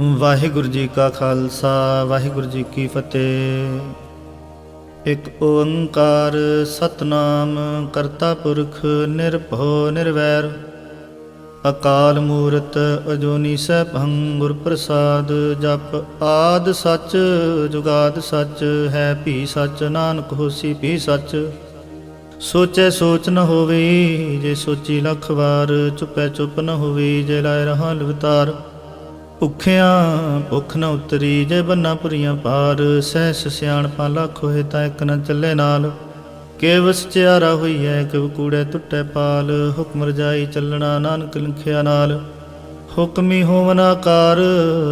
ਵਾਹਿਗੁਰੂ ਜੀ ਕਾ ਖਾਲਸਾ ਵਾਹਿਗੁਰੂ ਜੀ ਕੀ ਫਤਿਹ। ਇੱਕ ਓੰਕਾਰ ਸਤਨਾਮ ਕਰਤਾ ਪੁਰਖ ਨਿਰਭਉ ਨਿਰਵੈਰ ਅਕਾਲ ਮੂਰਤ ਅਜੂਨੀ ਸੈਭੰ ਗੁਰ ਪ੍ਰਸਾਦ। ਜਪ ਆਦ ਸੱਚ ਜੁਗਾਦ ਸੱਚ ਹੈ ਭੀ ਸੱਚ ਨਾਨਕ ਹੋਸੀ ਭੀ ਸੱਚ। ਸੋਚੈ ਸੋਚ ਨ ਹੋਵੇ ਜੇ ਸੋਚੀ ਲੱਖ ਵਾਰ। ਚੁਪੈ ਚੁੱਪ ਨ ਹੋਵੇ ਜੇ ਲਾਇ ਰਹਾ ਲਵਤਾਰ। ਭੁੱਖਿਆਂ ਭੁੱਖ ਨ ਉਤਰੀ ਜੇ ਬੰਨਾ ਪੁਰੀਆਂ ਪਾਰ। ਸਹਿਸ ਸਿਆਣਪਾਂ ਲੱਖ ਹੋਏ ਤਾਂ ਇੱਕ ਨ ਚੱਲੇ ਨਾਲ। ਕਿਵ ਸਚਿਆਰਾ ਹੋਈਐ ਕਿਵ ਕੂੜੈ ਟੁੱਟੈ ਪਾਲ। ਹੁਕਮ ਰਜਾਈ ਚੱਲਣਾ ਨਾਨਕ ਲਿਖਿਆ ਨਾਲ। ਹੁਕਮੀ ਹੋਵਨ ਆਕਾਰ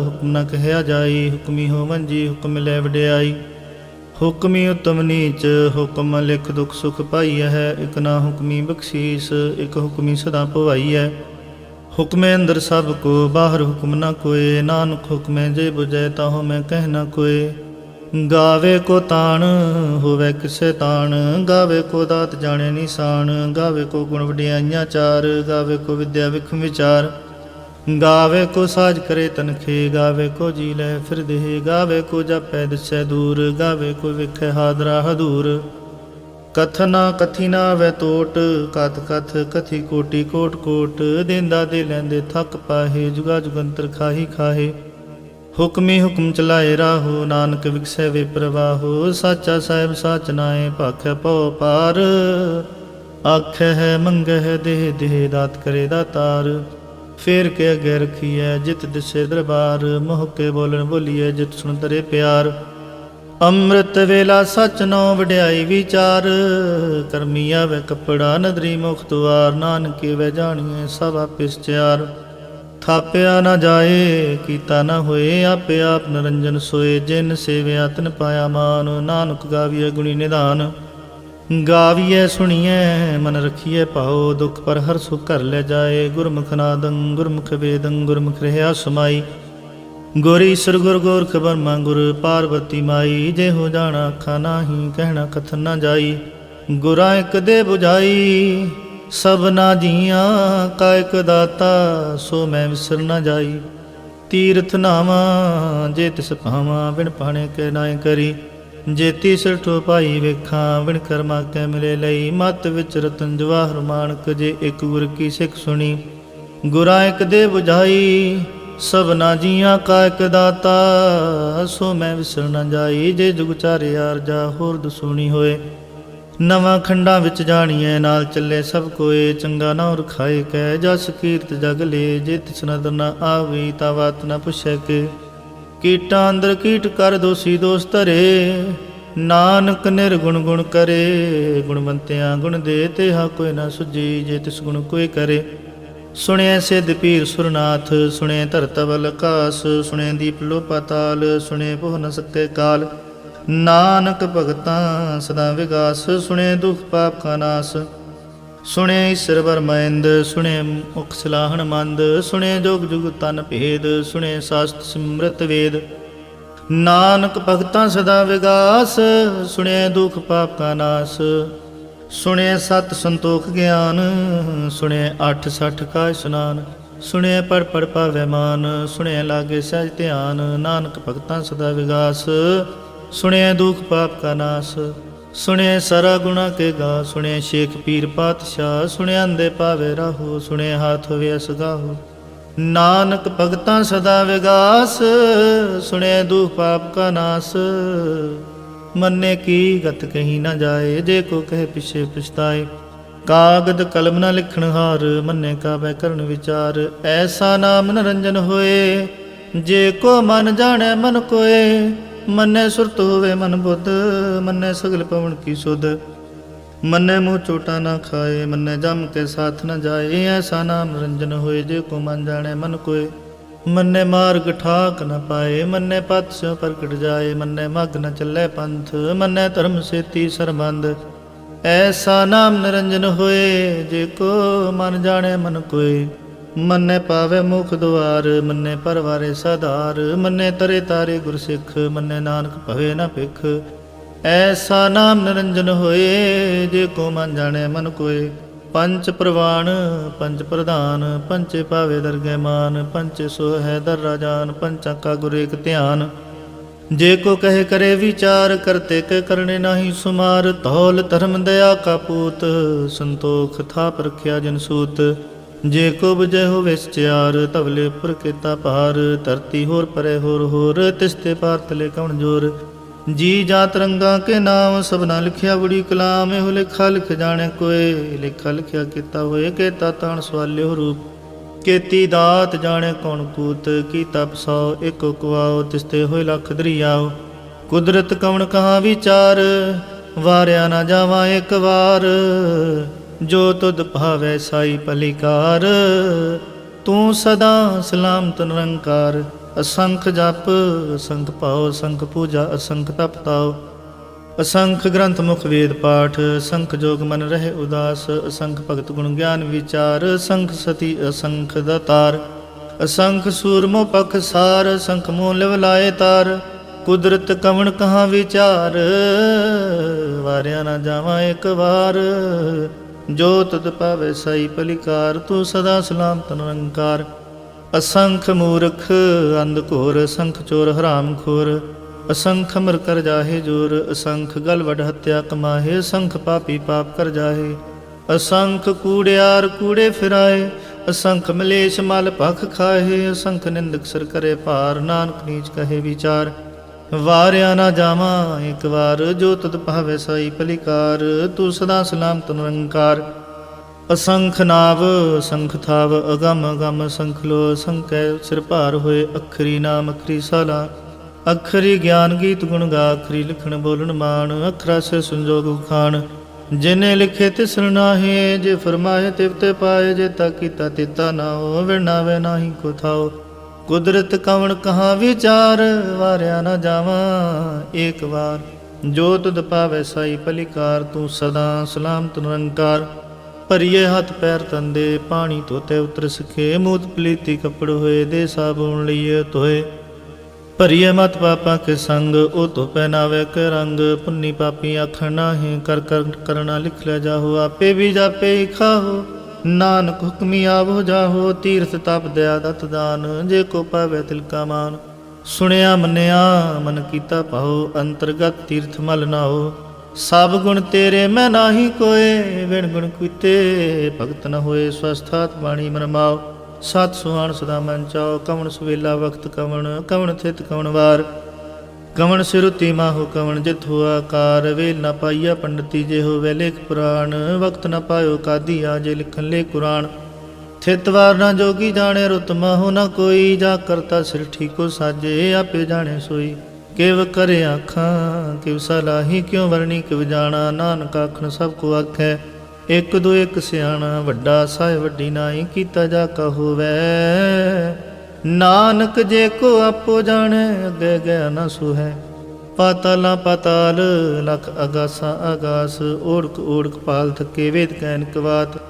ਹੁਕਮ ਨ ਕਹਿਆ ਜਾਈ। ਹੁਕਮੀ ਹੋਵਨ ਜੀ ਹੁਕਮ ਲੈ ਵਡਿਆਈ। ਹੁਕਮੀ ਉਤਮ ਨੀਚ ਹੁਕਮ ਲਿਖ ਦੁਖ ਸੁਖ ਪਾਈਐ ਹੈ। ਇਕ ਨਾ ਹੁਕਮੀ ਬਖਸ਼ੀਸ ਇਕ ਹੁਕਮੀ ਸਦਾ ਭਵਾਈਐ। ਹੁਕਮੇ ਅੰਦਰ ਸਭ ਕੋ ਬਾਹਰ ਹੁਕਮ ਨ ਕੋਏ। ਨਾਨਕ ਹੁਕਮੇ ਜੇ ਬੁਝੈ ਤਾਹੋ ਮੈਂ ਕਹਿ ਨ ਕੋਏ। ਗਾਵੇ ਕੋ ਤਾਣ ਹੋਵੇ ਕਿਸੇ ਤਾਣ। ਗਾਵੇ ਕੋ ਦਾਤ ਜਾਣੇ ਨਿਸ਼ਾਨ। ਗਾਵੇ ਕੋ ਗੁਣ ਵਡਿਆਈਆਂ ਚਾਰ। ਗਾਵੇ ਕੋ ਵਿਦਿਆ ਵਿਖਮ ਵਿਚਾਰ। ਗਾਵੇ ਕੋ ਸਾਜ ਕਰੇ ਤਨਖੇ। ਗਾਵੇ ਕੋ ਜੀ ਲੈ ਫਿਰ ਦੇਹ। ਗਾਵੇ ਕੋ ਜਾਪੈ ਦਿਸੈ ਦੂਰ। ਗਾਵੇ ਕੋ ਵਿਖੈ ਹਾਦਰਾ ਹਦੂਰ। ਕਥਨਾ ਕਥੀ ਨਾ ਵੈ ਤੋਟ ਕਥ ਕਥ ਕਥੀ ਕੋਟੀ ਕੋਟ ਕੋਟ। ਦੇਂਦਾ ਦੇ ਲੈਂਦੇ ਥੱਕ ਪਾਹੇ ਜੁਗਾ ਜੁਗੰਤਰ ਖਾਹੀ ਖਾਹੇ। ਹੁਕਮੀ ਹੁਕਮ ਚਲਾਏ ਰਾਹੋ ਨਾਨਕ ਵਿਖਸੈ ਵੇ ਪ੍ਰਵਾਹੋ। ਸਾਚਾ ਸਾਹਿਬ ਸਾਚ ਨਾਏ ਭਾਖੈ ਪਉ ਪਾਰ। ਆਖੈ ਹੈ ਮੰਗੈ ਹੈ ਦੇਹ ਦੇਹ ਦਾਤ ਕਰੇ ਦਾਤਾਰ। ਫੇਰ ਕੇ ਅੱਗੇ ਰਖੀਐ ਜਿਤ ਦਿਸੇ ਦਰਬਾਰ। ਮੋਹ ਕੇ ਬੋਲਣ ਬੋਲੀਐ ਜਿਤ ਸੁਣ ਤਰੇ ਪਿਆਰ। ਅੰਮ੍ਰਿਤ ਵੇਲਾ ਸਚ ਨੋ ਵਡਿਆਈ ਵਿਚਾਰ। ਕਰਮੀ ਆਵੇ ਕੱਪੜਾ ਨਦਰੀ ਮੁਖ ਦੁਆਰ। ਨਾਨਕੇ ਵੈ ਜਾਣੀਐ ਸਭ ਆਪੇ ਸਚਿਆਰ। ਥਾਪਿਆ ਨਾ ਜਾਏ ਕੀਤਾ ਨਾ ਹੋਏ ਆਪੇ ਆਪ ਨਿਰੰਜਨ ਸੋਏ। ਜਿਨ ਸੇਵਿਆ ਤਿਨ ਪਾਇਆ ਮਾਨ। ਨਾਨਕ ਗਾਵੀਐ ਗੁਣੀ ਨਿਧਾਨ। ਗਾਵੀਐ ਸੁਣੀਐ ਮਨ ਰਖੀਐ ਭਾਉ। ਦੁਖ ਪਰ ਹਰ ਸੁਖ ਘਰ ਲੈ ਜਾਏ। ਗੁਰਮੁਖ ਨਾਦੰ ਗੁਰਮੁਖ ਵੇਦੰ ਗੁਰਮੁਖ ਰਹਿਆ ਸਮਾਈ। ਗੁਰ ਈਸਰ ਗੁਰ ਗੋਰਖ ਬਰਮਾ ਗੁਰ ਪਾਰਬਤੀ ਮਾਈ। ਜੇ ਹੋ ਜਾਣਾ ਅੱਖਾਂ ਨਾਹੀ ਕਹਿਣਾ ਕਥਨ ਨਾ ਜਾਈ। ਗੁਰਾਂ ਇੱਕ ਦੇ ਬੁਝਾਈ ਸਭਨਾ ਜੀਆਂ ਕਾ ਇਕ ਦਾਤਾ। ਸੋ ਮੈਂ ਵਿਸਰ ਨਾ ਜਾਈ। ਤੀਰਥ ਨਾਵਾਂ ਜੇ ਤਿਸ ਭਾਵਾਂ ਬਿਨ ਪਾਣੇ ਕੇ ਨਾਏ ਕਰੀ। ਜੇ ਤੀਸਰ ਠੋ ਪਾਈ ਵੇਖਾਂ ਬਿਨ ਕਰਮਾ ਕੈ ਮਿਲੇ ਲਈ। ਮਤ ਵਿੱਚ ਰਤਨ ਜਵਾਹਰ ਮਾਣਕ ਜੇ ਇੱਕ ਗੁਰ ਕੀ ਸਿੱਖ ਸੁਣੀ। ਗੁਰਾਂ ਇੱਕ ਦੇ ਬੁਝਾਈ ਸਭਨਾ ਜੀਆਂ ਕਾ ਇਕ ਦਾਤਾ। ਸੋ ਮੈਂ ਵਿਸਰ ਨਾ ਜਾਈ। ਜੇ ਜੁਗ ਚਾਰੇ ਆਰਜਾ ਹੋਰ ਦਸੂਣੀ ਹੋਏ। ਨਵਾਂ ਖੰਡਾਂ ਵਿੱਚ ਜਾਣੀਐ ਨਾਲ ਚੱਲੇ ਸਭ ਕੋਏ। ਚੰਗਾ ਨਾ ਰਖਾਏ ਕੈ ਜਸ ਕੀਰਤ ਜਗ ਲੇ। ਜੇ ਤਿਸ ਨਦਰ ਨ ਆਵੀ ਤਾ ਬਾਤ ਨ ਪੁੱਛੈ ਕੇ। ਕੀਟਾਂ ਅੰਦਰ ਕੀਟ ਕਰ ਦੋਸੀ ਦੋਸ ਧਰੇ। ਨਾਨਕ ਨਿਰਗੁਣ ਗੁਣ ਕਰੇ। ਗੁਣਵੰਤਿਆਂ ਗੁਣ ਦੇ ਤੇਹਾ ਕੋਈ ਨਾ ਸੁਝੀ। ਜੇ ਤਿਸ ਗੁਣ ਕੋਈ ਕਰੇ। ਸੁਣਿਐ ਸਿੱਧ ਪੀਰ ਸੁਰਨਾਥ ਸੁਣਿਐ ਧਰਤ ਬਲ ਆਕਾਸ। ਸੁਣਿਐ ਦੀਪ ਲੋ ਪਾਤਾਲ ਸੁਣਿਐ ਪੋਹ ਨ ਸਕੈ ਕਾਲ। ਨਾਨਕ ਭਗਤਾਂ ਸਦਾ ਵਿਗਾਸ। ਸੁਣਿਐ ਦੁਖ ਪਾਪ ਕਾ ਨਾਸ। ਸੁਣਿਐ ਈਸਰ ਬਰਮੈਂਦ ਸੁਣਿਐ ਮੁਖ ਸਲਾਹਣ ਮੰਦ। ਸੁਣਿਐ ਜੋਗ ਜੁਗ ਤਨ ਭੇਦ। ਸੁਣਿਐ ਸਾਸਤ ਸਿਮਰਤ ਵੇਦ। ਨਾਨਕ ਭਗਤਾਂ ਸਦਾ ਵਿਗਾਸ। ਸੁਣਿਐ ਦੁਖ ਪਾਪ ਕਾ ਨਾਸ। ਸੁਣਿਐ ਸਤ ਸੰਤੋਖ ਗਿਆਨ। ਸੁਣਿਐ 8 60 ਕਾ ਇਸ਼ਨਾਨ। ਸੁਣਿਐ ਪੜ ਪੜ ਪਾਵੈ ਮਾਨ। ਸੁਣਿਐ ਲਾਗੇ ਸਹਿਜ ਧਿਆਨ। ਨਾਨਕ ਭਗਤਾਂ ਸਦਾ ਵਿਗਾਸ। ਸੁਣਿਐ ਦੁਖ ਪਾਪ ਕਾ ਨਾਸ। ਸੁਣਿਐ ਸਾਰਾ ਗੁਣਾ ਕੇ ਗਾ। ਸੁਣਿਐ ਸ਼ੇਖ ਪੀਰ ਪਾਤਸ਼ਾਹ। ਸੁਣਿਐ ਅੰਦੇ ਪਾਵੇ ਰਾਹੋ। ਸੁਣਿਐ ਹਾਥ ਹੋਵੇ ਅਸਗਾਹੋ। ਨਾਨਕ ਭਗਤਾਂ ਸਦਾ ਵਿਗਾਸ। ਸੁਣਿਐ ਦੁਖ ਪਾਪ ਕਾ ਨਾਸ। ਮੰਨੇ ਕੀ ਗਤ ਕਹੀ ਨਾ ਜਾਏ। ਜੇ ਕੋ ਕਹੇ ਪਿਛੇ ਪਛਤਾਏ। ਕਾਗਦ ਕਲਮ ਨਾ ਲਿਖਣ ਹਾਰ। ਮੰਨੇ ਕਾਬੈ ਕਰਨ ਵਿਚਾਰ। ਐਸਾ ਨਾਮ ਨਿਰੰਜਨ ਹੋਏ। ਜੇ ਕੋ ਮਨ ਜਾਣੈ ਮਨ ਕੋਏ। ਮੰਨੇ ਸੁਰਤ ਹੋਵੇ ਮਨ ਬੁੱਧ। ਮੰਨੇ ਸਗਲ ਪਵਨ ਕੀ ਸੁਧ। ਮੰਨੇ ਮੂੰਹ ਚੋਟਾ ਨਾ ਖਾਏ। ਮੰਨੇ ਜਮ ਕੇ ਸਾਥ ਨ ਜਾਏ। ਐਸਾ ਨਾਮ ਨਿਰੰਜਨ ਹੋਏ। ਜੇ ਕੋ ਮਨ ਜਾਣੈ ਮਨ ਕੋਏ। ਮੰਨੇ ਮਾਰਗ ਠਾਕ ਨ ਪਾਏ। ਮੰਨੇ ਪਤ ਸਿਉ ਪ੍ਰਗਟ ਜਾਏ। ਮੰਨੇ ਮਗ ਨ ਚੱਲੇ ਪੰਥ। ਮੰਨੇ ਧਰਮ ਸੇਤੀ ਸਰਬੰਧ। ਐਸਾ ਨਾਮ ਨਿਰੰਜਨ ਹੋਏ। ਜੇ ਕੋ ਮਨ ਜਾਣੈ ਮਨ ਕੋਏ। ਮੰਨੇ ਪਾਵੇ ਮੁਖ ਦੁਆਰ। ਮੰਨੇ ਪਰਵਾਰੇ ਸਾਧਾਰ। ਮੰਨੇ ਤਰੇ ਤਾਰੇ ਗੁਰ ਸਿੱਖ। ਮੰਨੇ ਨਾਨਕ ਭਵੇ ਨ ਭਿਖ। ਐਸਾ ਨਾਮ ਨਿਰੰਜਨ ਹੋਏ। ਜੇ ਕੋ ਮਨ ਜਾਣੈ ਮਨ ਕੋਏ। ਪੰਚ ਪ੍ਰਵਾਨ ਪੰਚ ਪ੍ਰਧਾਨ, ਪੰਚੇ ਭਾਵੇ ਦਰਗਹਿ ਮਾਨ, ਪੰਚੇ ਸੋ ਹੈ ਦਰ ਰਾਜਾਨ, ਪੰਚਾਂ ਕਾ ਗੁਰ ਏਕ ਧਿਆਨ। ਜੇ ਕੋ ਕਹੇ करे विचार, करते के करने नाही सुमार। धौल धर्म दया का पूत, संतोख थाप रखिया जन सूत। जे को बुझे हो विचार, तबले उपर केता पार। धरती होर परे होर, तिसते पार तले कौन जोर। जी जात रंगा के नाम, सबना लिखिया बड़ी कलाम। एहो लिखा लिख जाने कोय, लिखा लिखिया केता होए। केता ताण सवाल्यो रूप, केती दात जाने कौन कूत। कीता पसौ एको कुआओ, तिसते होए लख दरियाओ। कुदरत कवण कहाँ विचार, वारिया ना जावा एक वार। जो तुद भावै साई पलिकार, तू सदा सलामत निरंकार। असंख जप असंख पाओ, असंख पूजा असंख तप ताओ। असंख ग्रंथ मुख वेद पाठ, असंख जोग मन रहे उदास। असंख भगत गुण ज्ञान विचार, असंख सती असंख दातार। असंख सूरमो पख सार, असंख मोह लिव लाए तार। कुदरत कवण कहाँ विचार, वारिया ना जावा एक वार। जो तुद पावे साई पलिकार, तू सदा सलामत निरंकार। असंख मूर्ख अंध घोर, असंख चोर हराम खोर। असंख अमर कर जाहे जोर, असंख गल वड हत्या कमाहे। असंख पापी पाप कर जाहे, असंख कूड़ियार कूड़े फिराए। असंख मलेश मल भख खाहे, असंख निंदक सर करे पार। नानक नीच कहे विचार, वारिया ना जावा एक वार। जो तुद पावे साई पलिकार, तू सदा सलामत निरंकार। असंख नाव असंख थाव, अगम अगम असंख लो। असंख सिर भार होए, अखरी नाम अखरी साला। अखरी ज्ञान गीत गुण गा, अखरी लिखण बोलन मान। अखरा से संजोग उखान, जिने लिखे तिसर नाहे। जे फरमाए तिवते पाए, जे ता कीता तिता ना हो। विनावे नाही को थाओ, कुदरत कवण कहाँ विचार। वारिया ना जावा एक वार। जो तुद पावे साई पलिकार, तू सदा सलामत निरंकार। ਭਰੀਏ ਹੱਥ ਪੈਰ ਤੰਦੇ, ਪਾਣੀ ਧੋਤੇ ਉਤਰ ਸਕੇ। ਮੂਤ ਪਲੀਤੀ ਕੱਪੜ ਹੋਏ, ਦੇ ਸਾਬੂਨ ਲਈਏ ਧੋਏ। ਭਰੀਏ ਮਤ ਪਾਪਾ ਕੇ ਸੰਗ, ਉਹ ਧੋ ਪਹਿਨਾਵੇ ਕੇ ਰੰਗ। ਪੁੰਨੀ ਪਾਪੀ ਆਖਣ ਨਾਹੀਂ, ਕਰ ਕਰ ਕਰਨਾ ਲਿਖ ਲੈ ਜਾਹੋ। ਆਪੇ ਵੀ ਜਾਪੇ ਹੀ ਖਾਹੋ, ਨਾਨਕ ਹੁਕਮੀ ਆਵੋ ਜਾਹੋ। ਤੀਰਥ ਤਪ ਦਇਆ ਦਤ ਦਾਨ, ਜੇ ਕੋ ਪਾਵੇ ਤਿਲਕਾ ਮਾਨ। ਸੁਣਿਆ ਮੰਨਿਆ ਮਨ ਕੀਤਾ ਭਾਉ, ਅੰਤਰਗਤ ਤੀਰਥ ਮਲ ਨਾਓ। ਸਭ ਗੁਣ ਤੇਰੇ ਮੈਂ ਨਾਹੀ ਕੋਏ, ਵਿਣ ਗੁਣ ਕੀਤੇ ਭਗਤ ਨ ਹੋਏ। ਸਵਸਥਾਤ ਬਾਣੀ ਮਨ ਮਾਓ, ਸਤ ਸੁਹਾਣ ਸਦਾ ਮਨ ਚਾਓ। ਕਵਣ ਸੁਵੇਲਾ ਵਕਤ ਕਵਣ, ਕਵਣ ਥਿਤ ਕਵਣ ਵਾਰ। ਕਵਣ ਸਿਰੁਤੀ ਮਾਹੋ ਕਵਣ ਜਿਤ ਹੋਆ ਕਾਰ। ਵੇਲ ਨਾ ਪਾਈਆ ਪੰਡਤੀ, ਜੇ ਹੋਵੇ ਲੇਖ ਪੁਰਾਣ। ਵਕਤ ਨ ਪਾਇਓ ਕਾਦੀ, ਆ ਜੇ ਲਿਖਣ ਲੇ ਕੁਰਾਨ। ਥਿਤ ਵਾਰ ਨਾ ਜੋਗੀ ਜਾਣੇ, ਰੁਤ ਮਾਹੋ ਨਾ ਕੋਈ। ਜਾ ਕਰਤਾ ਸਿਰ ਠੀਕੋ ਸਾਜੇ, ਆਪੇ ਜਾਣੇ ਸੋਈ। ਕਿਵ ਕਰੇ ਆਖਾਂ ਕਿਵ ਸਲਾਹੀ, ਕਿਉ ਵਰਣੀ ਕਿਵ ਜਾਣਾ। ਨਾਨਕ ਆਖਣ ਸਭ ਕੋ ਆਖੈ, ਇੱਕ ਦੋ ਇੱਕ ਸਿਆਣਾ। ਵੱਡਾ ਸਾਹਿਬ ਵੱਡੀ ਨਾਈ, ਕੀਤਾ ਜਾ ਕਾ ਹੋਵੈ। ਨਾਨਕ ਜੇ ਕੋ ਆਪੋ ਜਾਣੈ, ਅੱਗੇ ਗਿਆ ਨਾ ਸੁਹੈ। ਪਾਤਾਲਾਂ ਪਾਤਾਲ ਲਖ ਅਗਾਸਾਂ ਆਗਾਸ। ਓੜਕ ਓੜਕ ਪਾਲ ਥਕੇ, ਵੇਦ ਕੈਨਕ ਵਾਤ।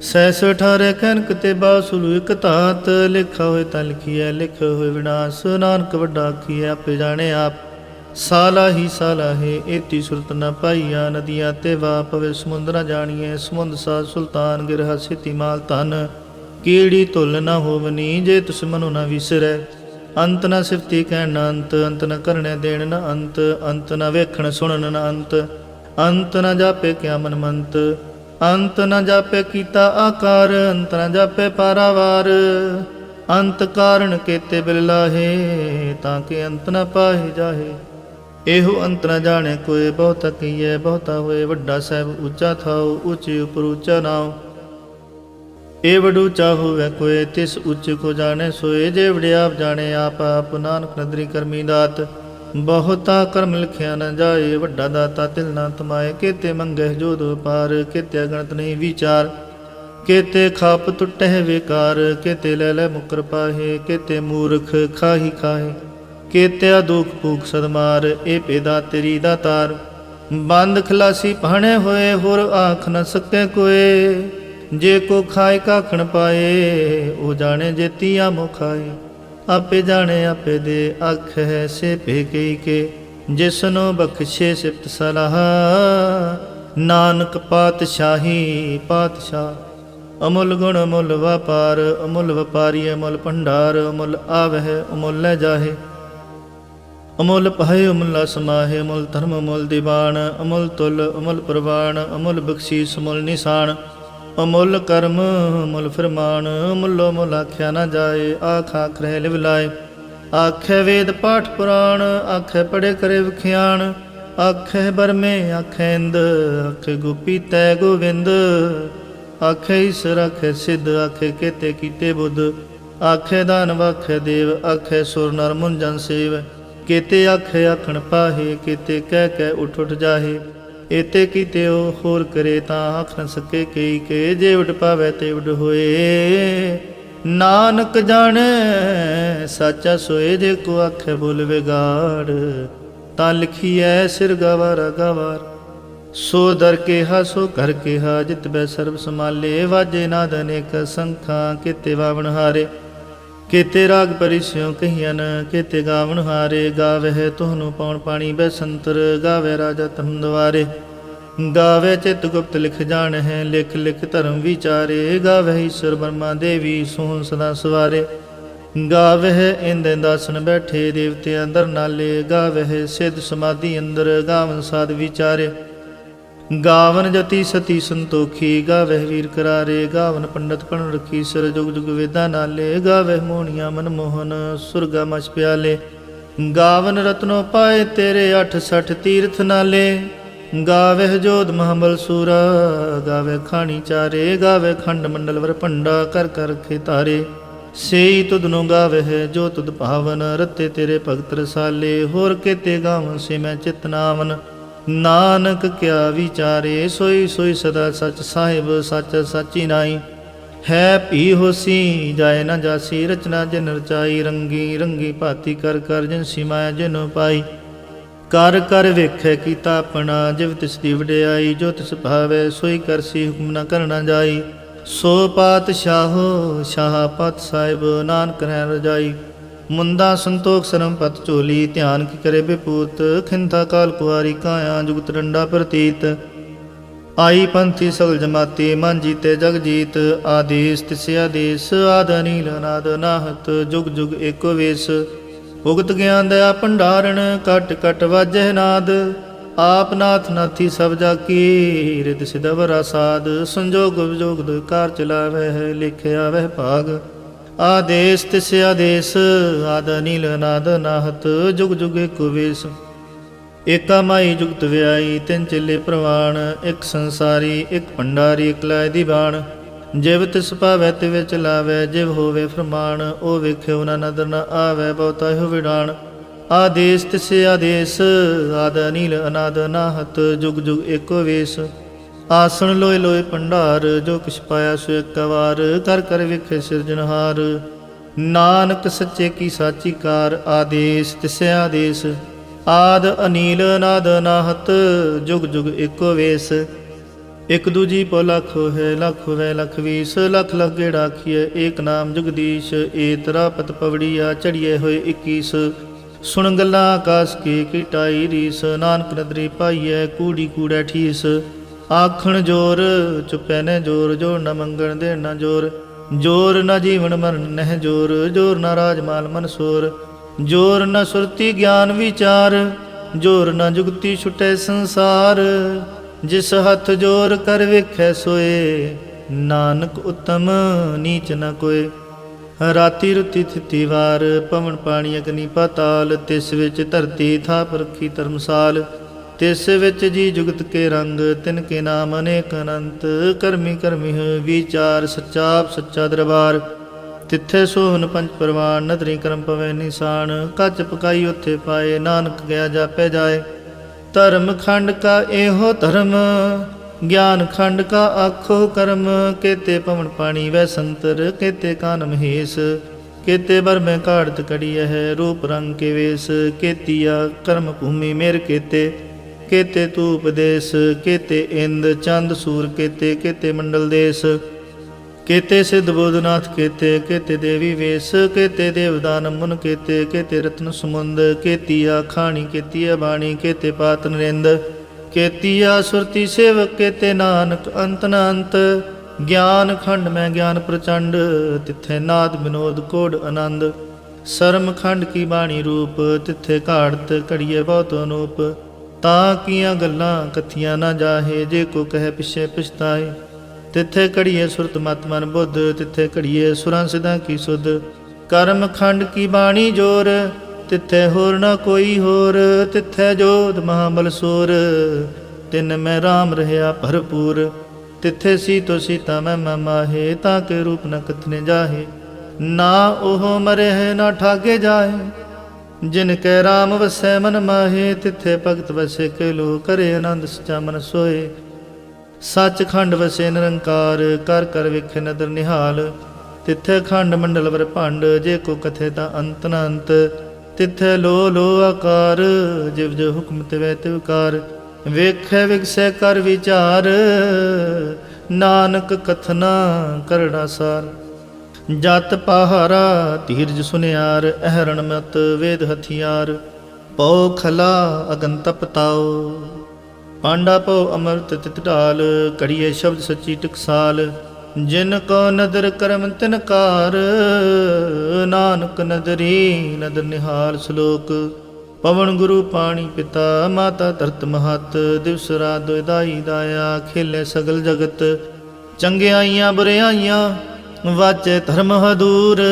ਸੈਸ 18 ਕਨਕ ਤੇ ਬਾਸੁਲੂ ਇਕ ਧਾਤ। ਲਿਖਾ ਹੋਏ ਤਾਂ ਲਿਖੀਐ, ਲਿਖੇ ਹੋਏ ਵਿਨਾਸ਼। ਨਾਨਕ ਵੱਡਾ ਆਖੀਐ, ਆਪੇ ਜਾਣੇ ਆਪ। ਸਾਲਾ ਹੀ ਸਾਲਾ ਹੈ, ਏਤੀ ਸੁਰਤ ਨ ਪਾਈਆ। ਨਦੀਆਂ ਤੇ ਵਾ ਪਵੇ, ਸਮੁੰਦ ਨ ਜਾਣੀਐ। ਸਮੁੰਦ ਸਾਧ ਸੁਲਤਾਨ, ਗਿਰਹਾ ਸਿਤੀ ਮਾਲ ਧਨ। ਕੀੜੀ ਧੁਲ ਨ ਹੋਵਨੀ, ਜੇ ਤੁਸ ਮਨੁ ਨ ਵਿਸਰੈ। ਅੰਤ ਨ ਸਿਫਤੀ ਕਹਿਣ ਨ ਅੰਤ, ਅੰਤ ਨ ਕਰਨੇ ਦੇਣ ਨ ਅੰਤ। ਅੰਤ ਨ ਵੇਖਣ ਸੁਣਨ ਨ ਅੰਤ, ਅੰਤ ਨ ਜਾਪੇ ਕਿਆ ਮਨ ਮੰਤ। ਅੰਤ ਨ ਜਾਪੇ ਕੀਤਾ ਆਕਾਰ, ਅੰਤ ਨ ਜਾਪੇ ਪਾਰਾਵਾਰ। ਅੰਤ ਕਾਰਨ ਕੇਤੇ ਬਿਲ ਲਾਹੇ, ਤਾਂ ਕਿ ਅੰਤ ਨ ਪਾਹੇ ਜਾਹੇ। ਇਹੋ ਅੰਤ ਨ ਜਾਣੇ ਕੋਏ, ਬਹੁਤਾ ਕਹੀਏ ਬਹੁਤਾ ਹੋਏ। ਵੱਡਾ ਸਾਹਿਬ ਉੱਚਾ ਥਾਉ, ਉੱਚੇ ਉਪਰ ਉੱਚਾ ਨਾਉ। ਇਹ ਵਡ ਉੱਚਾ ਹੋਵੇ ਕੋਏ, ਤਿਸ ਉੱਚ ਕੋ ਜਾਣੇ ਸੋਏ। ਜੇ ਵਡਿਆਪ ਜਾਣੇ ਆਪ ਆਪ, ਨਾਨਕ ਨਦਰੀ ਕਰਮੀ ਦਾਤ। ਬਹੁਤਾ ਕਰਮ ਲਿਖਿਆ ਨ ਜਾਏ, ਵੱਡਾ ਦਾਤਾ ਤਿਲ ਨਾ ਤਮਾਏ। ਕੇਤੇ ਮੰਗਹਿ ਜੋਧ ਪਾਰ, ਕੇਤੇ ਗਣਤ ਨਹੀਂ ਵਿਚਾਰ। ਕੇਤੇ ਖਾਪ ਟੁੱਟਹਿ ਵੇਕਾਰ, ਕੇਤੇ ਲੈ ਲੈ ਮੁਕਰ ਪਾਹੇ। ਕੇਤੇ ਮੂਰਖ ਖਾਹੀ ਖਾਹੇ, ਕੇਤੇ ਦੁਖ ਭੂਖ ਸਦਮਾਰ। ਇਹ ਪੇਦਾ ਤੇਰੀ ਦਾਤਾਰ, ਬੰਦ ਖਲਾਸੀ ਭਾਣੇ ਹੋਏ। ਹੋਰ ਆਖ ਨ ਸਕੇ ਕੋਏ, ਜੇ ਕੋ ਖਾਏ ਕਾਖਣ ਪਾਏ। ਉਹ ਜਾਣੇ ਜੇਤੀ ਆਮੋ ਖਾਏ, ਆਪੇ ਜਾਣੇ ਆਪੇ ਦੇ। ਆਖ ਹੈ ਸੇ ਭੇ ਕਈ ਕੇ, ਜਿਸਨੋ ਬਖਸ਼ੇ ਸਿਫਤ ਸਲਾਹ। ਨਾਨਕ ਪਾਤਸ਼ਾਹੀ ਪਾਤਸ਼ਾਹ। ਅਮੁੱਲ ਗੁਣ ਅਮੁੱਲ ਵਪਾਰ, ਅਮੁੱਲ ਵਪਾਰੀ ਅਮੁੱਲ ਭੰਡਾਰ, ਅਮੁੱਲ ਆਵਹਿ ਅਮੁੱਲ ਲੈ ਜਾਹੇ। ਅਮੁੱਲ ਪਾਏ ਅਮੁੱਲਾ ਸਮਾਹੇ, ਅਮੁੱਲ ਧਰਮ ਅਮੁੱਲ ਦੀਵਾਨ, ਅਮੁੱਲ ਤੁਲ ਅਮੁੱਲ ਪ੍ਰਵਾਨ, ਅਮੁੱਲ ਬਖਸ਼ੀਸ ਅਮੁੱਲ ਨਿਸ਼ਾਨ, ਅਮੁੱਲ ਕਰਮ ਅਮੁੱਲ ਫਰਮਾਨ, ਅਮੁੱਲੋ ਮੁੱਲ ਆਖਿਆ ਨਾ ਜਾਏ, ਆਖ ਆਖ ਰਹਿ ਲਿਵ ਲਾਏ। ਆਖੇ ਵੇਦ ਪਾਠ ਪੁਰਾਣ, ਆਖੇ ਪੜੇ ਕਰੇ ਵਿਖਿਆਣ, ਆਖੇ ਬਰਮੇ ਆਖੇ ਇੰਦ, ਆਖੇ ਗੋਪੀ ਤੈ ਗੋਵਿੰਦ, ਆਖੇ ਈਸਰ ਆਖੇ ਸਿੱਧ, ਆਖੇ ਕੇਤੇ ਕੀਤੇ ਬੁੱਧ, ਆਖੇ ਦਾਨਵ ਆਖੇ ਦੇਵ, ਆਖੇ ਸੁਰ ਨਰ ਮੁਨ ਜਨ ਸੇਵ, ਕੇਤੇ ਆਖੇ ਆਖਣ ਪਾਹੇ, ਕੇਤੇ ਕਹਿ ਕਹਿ ਉਠ ਉਠ ਜਾਹੇ। ਏਤੇ ਕੀਤੇ ਉਹ ਹੋਰ ਕਰੇ ਤਾਂ ਆਖ ਨ ਸਕੇ ਕਈ ਕੇ, ਜੇ ਉਡ ਪਾਵੈ ਤੇ ਉਡ ਹੋਏ। ਨਾਨਕ ਜਾਣੈ ਸਾਚਾ ਸੋਏ, ਜੇ ਕੋ ਆਖੇ ਬੋਲ ਵਿਗਾੜ, ਤਾਂ ਲਿਖੀਐ ਸਿਰ ਗਵਾਰਾ ਗਵਾਰ। ਸੋ ਦਰ ਕੇਹਾ ਸੋ ਘਰ ਕੇਹਾ, ਜਿਤ ਬੈ ਸਰਬ ਸਮਾਲੇ, ਵਾਜੇ ਨਾਦ ਅਨੇਕ ਸੰਖਾਂ, ਕੇਤੇ ਵਾਵਣ ਹਾਰੇ। ਕੇਤੇ ਰਾਗ ਪਰਿਸਿਉ ਕਹੀਅਨ, ਕੇਤੇ ਗਾਵਣ ਹਾਰੇ। ਗਾਵਹਿ ਤੁਹਾਨੂੰ ਪਉਣ ਪਾਣੀ ਬੈਸੰਤਰ, ਗਾਵੇ ਰਾਜਾ ਧਰਮ ਦੁਆਰੇ। ਗਾਵੇ ਚਿਤ ਗੁਪਤ ਲਿਖ ਜਾਣਹਿ, ਲਿਖ ਲਿਖ ਧਰਮ ਵਿਚਾਰੇ। ਗਾਵਹਿ ਈਸ਼ਰ ਬਰਮਾ ਦੇਵੀ, ਸੋਹਣ ਸਦਾ ਸਵਾਰੇ। ਗਾਵਹਿ ਇੰਦ ਇੰਦਾਸਨ ਬੈਠੇ, ਦੇਵਤੇ ਅੰਦਰ ਨਾਲੇ। ਗਾਵਹਿ ਸਿੱਧ ਸਮਾਧੀ ਅੰਦਰ, ਗਾਵਨ ਸਾਧ ਵਿਚਾਰੇ। ਗਾਵਨ ਜਤੀ ਸਤੀ ਸੰਤੋਖੀ, ਗਾਵਹਿ ਵੀਰ ਕਰਾਰੇ। ਗਾਵਨ ਪੰਡਤ ਪਣ ਰਖੀ, ਸਰ ਜੁਗ ਜੁਗ ਵੇਦਾਂ ਨਾਲੇ। ਗਾਵਹਿ ਮੋਹਣੀਆਂ ਮਨਮੋਹਨ, ਸੁਰਗਾ ਮਛ ਪਿਆਲੇ। ਗਾਵਨ ਰਤਨੋ ਪਾਏ ਤੇਰੇ, 68 ਤੀਰਥ ਨਾਲੇ। ਗਾਵਹਿ ਜੋਧ ਮਹਾਬਲ ਸੂਰਾ, ਗਾਵਹਿ ਖਾਣੀ ਚਾਰੇ। ਗਾਵਹਿ ਖੰਡ ਮੰਡਲ ਵਰ ਭੰਡਾ, ਕਰ ਕਰ ਰਖੇ ਤਾਰੇ। ਸੇਈ ਤੁਧ ਨੂੰ ਗਾਵਹਿ ਜੋ ਤੁਧ ਭਾਵਨ, ਰਤੇ ਤੇਰੇ ਭਗਤ ਰਸਾਲੇ। ਹੋਰ ਕੇਤੇ ਗਾਵਨ ਸੇ ਮੈਂ ਚਿਤ ਨਾਵਨ, ਨਾਨਕ ਕਿਆ ਵਿਚਾਰੇ। ਸੋਈ ਸੋਈ ਸਦਾ ਸਚ ਸਾਹਿਬ, ਸੱਚ ਸਾਚੀ ਨਾਈ। ਹੈ ਭੀ ਹੋਸੀ ਜਾਏ ਨਾ ਜਾਸੀ, ਰਚਨਾ ਜਿਨ ਰਚਾਈ। ਰੰਗੀ ਰੰਗੀ ਭਾਤੀ ਕਰ ਕਰ, ਜਿਨ ਸਿਮਾਇਆ ਜਿਨ ਪਾਈ। ਕਰ ਕਰ ਵੇਖੈ ਕੀਤਾ ਆਪਣਾ, ਜਿਵ ਤਿਸ ਦੀ ਵਡਿਆਈ। ਜੋ ਤਿਸ ਭਾਵੈ ਸੋਈ ਕਰਸੀ, ਹੁਕਮ ਨ ਕਰਨਾ ਜਾਈ। ਸੋ ਪਾਤਸ਼ਾਹੋ ਸ਼ਾਹ ਪਤ ਸਾਹਿਬ, ਨਾਨਕ ਰਹਿ ਰਜਾਈ। ਮੁੰਦਾ ਸੰਤੋਖ ਸਰਮ ਪਤ ਝੋਲੀ, ਧਿਆਨ ਕੀ ਕਰੇ ਬਿਪੂਤ। ਖਿੰਥਾ ਕਾਲ ਕੁਆਰੀ ਕਾਇਆ, ਜੁਗਤ ਡੰਡਾ ਪ੍ਰਤੀਤ। ਆਈ ਪੰਥੀ ਸਗਲ ਜਮਾਤੀ, ਮਨ ਜੀਤੇ ਜਗ ਜੀਤ। ਆਦੇਸ ਤਿਸ ਆਦੇਸ, ਆਦ ਅਨੀਲ ਅਨਾਦ ਨਾਹਤ। ਜੁਗ ਜੁਗ ਏਕੋ ਵੇਸ, ਉਗਤ ਗਿਆਨ ਦਇਆ ਭੰਡਾਰਣ। ਕਟ ਕਟ ਵਾਜਹਿ ਨਾਦ, ਆਪ ਨਾਥ ਨਾਥੀ ਸਭ ਜਾ ਕੀ। ਰਿਦ ਸਿਧ ਵਰਾ ਸਾਧ, ਸੰਜੋਗ ਵਿਜੋਗ ਦੁਇ ਕਾਰ ਚਲਾਵਹਿ। ਲਿਖਿਆ ਵਹਿ ਭਾਗ, ਆਦੇਸ ਤਿਸ ਆਦੇਸ। ਆਦ ਅਨੀਲ ਅਨਾਦ ਨਾਹਤ, ਜੁਗ ਜੁਗ ਏਕੋ ਵੇਸ। ਏਕਾ ਮਾਈ ਜੁਗਤ ਵਿਆਈ, ਤਿੰਨ ਚੇਲੇ ਪ੍ਰਵਾਣ। ਇੱਕ ਸੰਸਾਰੀ ਇੱਕ ਭੰਡਾਰੀ, ਇੱਕ ਲਾਇ ਦੀ ਬਾਣ। ਜਿਵ ਤਿਸ ਭਾਵੈ ਤਿਵ ਚਲਾਵੈ, ਜਿਵ ਹੋਵੇ ਫਰਮਾਨ। ਉਹ ਵੇਖਿਓ ਨਾ ਨਦਰ ਨ ਆਵੈ, ਬਹੁਤਾ ਹੋ ਵਿਡਾਣ। ਆਦੇਸ ਤਿਸ ਆਦੇਸ, ਆਦ ਅਨੀਲ ਅਨਾਦ ਨਾਹਤ। ਜੁਗ ਜੁਗ ਏਕੋ ਵੇਸ। ਆਸਣ ਲੋਏ ਲੋਏ ਭੰਡਾਰ, ਜੋ ਕਿਛ ਪਾਇਆ ਸੋ ਇੱਕ ਵਾਰ। ਕਰ ਕਰ ਵੇਖੇ ਸਿਰਜਣਹਾਰ, ਨਾਨਕ ਸੱਚੇ ਕੀ ਸਾਚੀ ਕਾਰ। ਆਦੇਸ ਤਿਸ ਆਦੇਸ, ਆਦ ਅਨੀਲ ਅਨਾਦ ਨਾਹਤ। ਜੁਗ ਜੁਗ ਏਕੋ ਵੇਸ। ਇਕ ਦੂਜੀ ਪੋ ਲੱਖ ਹੋਏ, ਲੱਖ ਹੋਵੇ ਲੱਖ ਵੀਸ। ਲੱਖ ਲੱਖ ਗੇੜਾ ਆਖੀਐ, ਏਕ ਨਾਮ ਜਗਦੀਸ਼। ਏ ਤਰਾ ਪਤ ਪਵੜੀਆ, ਚੜੀਏ ਹੋਏ 21। ਸੁਣ ਗੱਲਾਂ ਆਕਾਸ ਕੀ ਟਾਈ ਰੀਸ। ਨਾਨਕ ਨਦਰੀ ਪਾਈਐ, ਕੂੜੀ ਕੂੜੈ ਠੀਸ। ਆਖਣ ਜੋਰ ਚੁੱਪੈ ਨੇ ਜੋਰ, ਜੋਰ ਨ ਮੰਗਣ ਦੇਣ ਨ ਜੋਰ। ਜੋਰ ਨ ਜੀਵਨ ਮਰਨ ਨਹਿ ਜੋਰ, ਜੋਰ ਨ ਰਾਜ ਮਾਲ ਮਨ ਸੋਰ। ਜੋਰ ਨ ਸੁਰਤੀ ਗਿਆਨ ਵਿਚਾਰ, ਜੋਰ ਨ ਜੁਗਤੀ ਛੁਟੈ ਸੰਸਾਰ। ਜਿਸ ਹੱਥ ਜੋਰ ਕਰ ਵੇਖੈ ਸੋਏ, ਨਾਨਕ ਉਤਮ ਨੀਚ ਨ ਕੋਏ। ਰਾਤੀ ਰੁਤੀ ਥਿਤੀ ਵਾਰ, ਪਵਨ ਪਾਣੀ ਅਗਨੀ ਪਾਤਾਲ। ਤਿਸ ਵਿੱਚ ਧਰਤੀ ਥਾਪ ਰੱਖੀ ਧਰਮਸਾਲ। ਤਿਸ ਵਿੱਚ ਜੀ ਜੁਗਤ ਕੇ ਰੰਗ, ਤਿਨ ਕੇ ਨਾਮ ਅਨੇਕ ਅਨੰਤ। ਕਰਮੀ ਕਰਮੀ ਵਿਚਾਰ, ਸੱਚਾ ਸੱਚਾ ਦਰਬਾਰ। ਤਿੱਥੇ ਸੋਹਨ ਪੰਜ ਪਰਵਾਨ, ਨਦਰੀ ਕਰਮ ਪਵੈ ਨਿਸ਼ਾਨ। ਕੱਚ ਪਕਾਈ ਉੱਥੇ ਪਾਏ, ਨਾਨਕ ਗਿਆ ਜਾਪੈ ਜਾਏ। ਧਰਮ ਖੰਡ ਕਾ ਇਹੋ ਧਰਮ, ਗਿਆਨ ਖੰਡ ਕਾ ਆਖੋ ਕਰਮ। ਕੇਤੇ ਪਵਨ ਪਾਣੀ ਵੈ ਸੰਤਰ, ਕੇਤੇ ਕਾਨ ਮਹੇਸ਼। ਕੇਤੇ ਬਰਮੈ ਕਾੜਤ ਕੜੀਐ ਹੈ, ਰੂਪ ਰੰਗ ਕੇ ਵੇਸ। ਕੇਤੀਆ ਕਰਮ ਭੂਮੀ ਮੇਰ ਕੇਤੇ, ਕੇਤੇ ਤੂ ਉਪਦੇਸ। ਕੇਤੇ ਇੰਦ ਚੰਦ ਸੂਰ ਕੇਤੇ, ਕੇਤੇ ਮੰਡਲ ਦੇਸ। ਕੇਤੇ ਸਿੱਧ ਬੋਧਨਾਥ ਕੇਤੇ, ਕੇਤੇ ਦੇਵੀ ਵੇਸ। ਕੇਤੇ ਦੇਵਦਾਨ ਮੁਨ ਕੇਤੇ, ਕੇਤੇ ਰਤਨ ਸਮੁੰਦ। ਕੇਤੀਆ ਖਾਣੀ ਕੇਤੀਆ ਬਾਣੀ, ਕੇਤੇ ਪਾਤ ਨਰਿੰਦ। केतिया सुरति सेवक केते नानक अंत न अंत। ज्ञान खंड में ज्ञान प्रचंड तिथे नाद विनोद कोड आनंद। शर्म खंड की बाणी रूप तिथे घाड़त घड़िए बहुत अनूप। ता किया गल्लां कथियां ना जाहे जे को कहे पिछे पछताए। तिथे घड़िए सुरत मत मन बुद्ध तिथे घड़िए सुरां सिद्धां की सुध। कर्म खंड की बाणी जोर तिथे होर न कोई होर। तिथे जोध महाबल सोर तिन में राम रहया भरपूर। तिथे सीतो सीता मैं माहे ताके रूप न कथने जाहे। ना ओह मरे है ना ठागे जाहे जिनके राम वसै मन माहे। तिथे भगत वसे के लो करे आनंद सचा मन सोए। सच खंड वसे निरंकार कर कर विखे नदर निहाल। तिथे खंड मंडल वर भंड जे को कथे ता अंत न अंत। तिथे लो लो आकार जिव जो हुक्म तिवै तिवकार। ਵੇਖੈ ਵਿਗਸੈ ਕਰ ਵਿਚਾਰ ਨਾਨਕ ਕਥਨਾ ਕਰੜਾ ਸਾਰ। ਜਤ ਪਹਾਰਾ ਧੀਰਜ ਸੁਨਿਆਰ ਅਹਰਣ ਮਤ ਵੇਦ ਹਥਿਆਰ। ਪਉ ਖਲਾ ਅਗਨ ਤਪਤਾਓ ਪਾਂਡਾ ਪਉ ਅਮਰਤ ਤਿਤ ਢਾਲ। ਘੜੀਏ ਸ਼ਬਦ ਸੱਚੀ ਟਕਸਾਲ ਜਿਨ ਕੋ ਨਦਰ ਕਰਮ ਤਿਨ ਕਾਰ। ਨਾਨਕ ਨਦਰੀ ਨਦਰ ਨਿਹਾਲ। ਸ਼ਲੋਕ ਪਵਨ ਗੁਰੂ ਪਾਣੀ ਪਿਤਾ ਮਾਤਾ ਧਰਤ ਮਹਤ। ਦਿਵਸ ਰਾਤ ਦੁਇਦਾਈ ਦਾਇਆ ਖੇਲੇ ਸਗਲ ਜਗਤ। ਚੰਗਿਆਈਆਂ ਬੁਰਿਆਈਆਂ ਵਾਚੇ ਧਰਮ ਹਦੂਰ।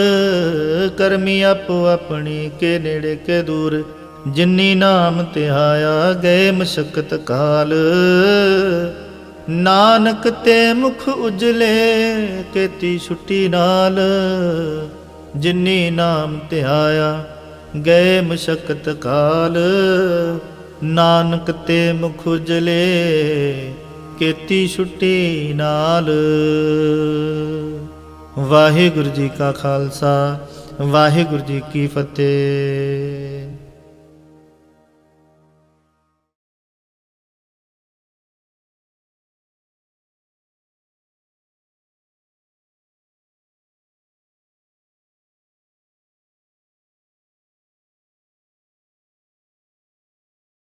ਕਰਮੀ ਆਪੋ ਆਪਣੀ ਕੇ ਨੇੜੇ ਕੇ ਦੂਰ। ਜਿਨੀ ਨਾਮ ਧਿਆਇਆ ਗਏ ਮਸ਼ਕਤ ਕਾਲ। ਨਾਨਕ ਤੇ ਮੁਖ ਉਜਲੇ ਕੀਤੀ ਛੁੱਟੀ ਨਾਲ। ਜਿਨੀ ਨਾਮ ਧਿਆਇਆ ਗਏ ਮਸ਼ਕਤ ਕਾਲ। ਨਾਨਕ ਤੇ ਮੁਖ ਉਜਲੇ ਕੀਤੀ ਛੁੱਟੀ ਨਾਲ। ਵਾਹਿਗੁਰੂ ਜੀ ਕਾ ਖਾਲਸਾ ਵਾਹਿਗੁਰੂ ਜੀ ਕੀ ਫਤਿਹ।